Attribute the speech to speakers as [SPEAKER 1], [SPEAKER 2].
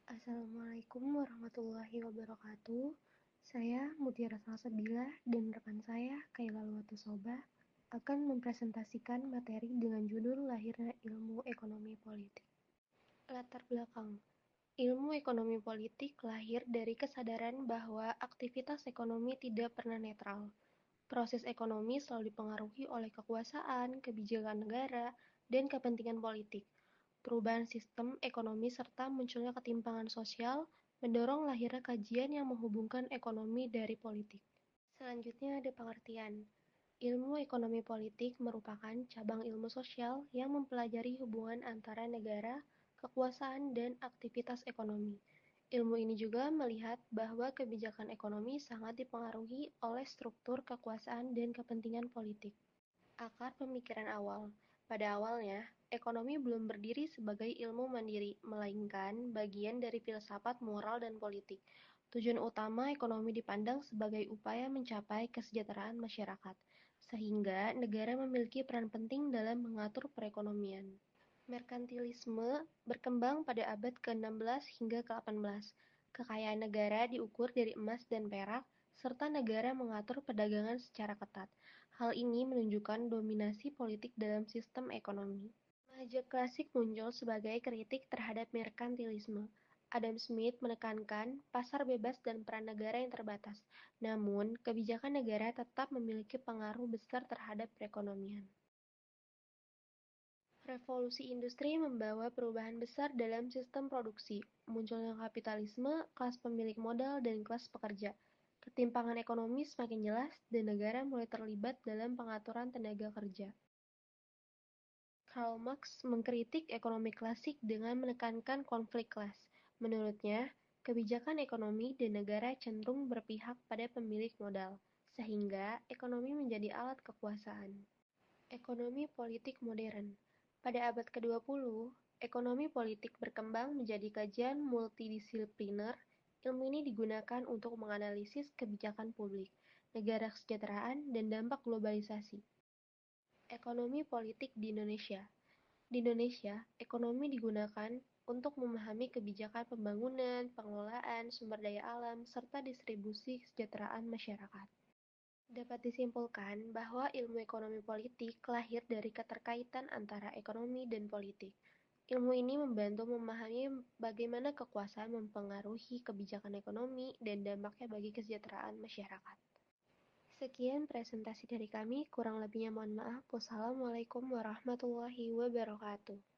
[SPEAKER 1] Assalamualaikum warahmatullahi wabarakatuh. Saya Mutiara Salsabila dan rekan saya Kaila Luwatusoba akan mempresentasikan materi dengan judul Lahirnya Ilmu Ekonomi Politik. Latar belakang. Ilmu ekonomi politik lahir dari kesadaran bahwa aktivitas ekonomi tidak pernah netral. Proses ekonomi selalu dipengaruhi oleh kekuasaan, kebijakan negara, dan kepentingan politik. Perubahan sistem ekonomi serta munculnya ketimpangan sosial mendorong lahirnya kajian yang menghubungkan ekonomi dari politik. Selanjutnya ada pengertian. Ilmu ekonomi politik merupakan cabang ilmu sosial yang mempelajari hubungan antara negara, kekuasaan, dan aktivitas ekonomi. Ilmu ini juga melihat bahwa kebijakan ekonomi sangat dipengaruhi oleh struktur kekuasaan dan kepentingan politik. Akar pemikiran awal. Pada awalnya, ekonomi belum berdiri sebagai ilmu mandiri, melainkan bagian dari filsafat moral dan politik. Tujuan utama ekonomi dipandang sebagai upaya mencapai kesejahteraan masyarakat, sehingga negara memiliki peran penting dalam mengatur perekonomian. Merkantilisme berkembang pada abad ke-16 hingga ke-18. Kekayaan negara diukur dari emas dan perak, serta negara mengatur perdagangan secara ketat. Hal ini menunjukkan dominasi politik dalam sistem ekonomi. Remaja klasik muncul sebagai kritik terhadap merkantilisme. Adam Smith menekankan pasar bebas dan peran negara yang terbatas, namun kebijakan negara tetap memiliki pengaruh besar terhadap perekonomian. Revolusi industri membawa perubahan besar dalam sistem produksi. Munculnya kapitalisme, kelas pemilik modal, dan kelas pekerja. Ketimpangan ekonomi semakin jelas dan negara mulai terlibat dalam pengaturan tenaga kerja. Karl Marx mengkritik ekonomi klasik dengan menekankan konflik kelas. Menurutnya, kebijakan ekonomi dan negara cenderung berpihak pada pemilik modal, sehingga ekonomi menjadi alat kekuasaan. Ekonomi politik modern. Pada abad ke-20, ekonomi politik berkembang menjadi kajian multidisipliner. Ilmu ini digunakan untuk menganalisis kebijakan publik, negara kesejahteraan, dan dampak globalisasi. Ekonomi politik di Indonesia. Di Indonesia, ekonomi digunakan untuk memahami kebijakan pembangunan, pengelolaan sumber daya alam, serta distribusi kesejahteraan masyarakat. Dapat disimpulkan bahwa ilmu ekonomi politik lahir dari keterkaitan antara ekonomi dan politik. Ilmu ini membantu memahami bagaimana kekuasaan mempengaruhi kebijakan ekonomi dan dampaknya bagi kesejahteraan masyarakat. Sekian presentasi dari kami, kurang lebihnya mohon maaf. Wassalamualaikum warahmatullahi wabarakatuh.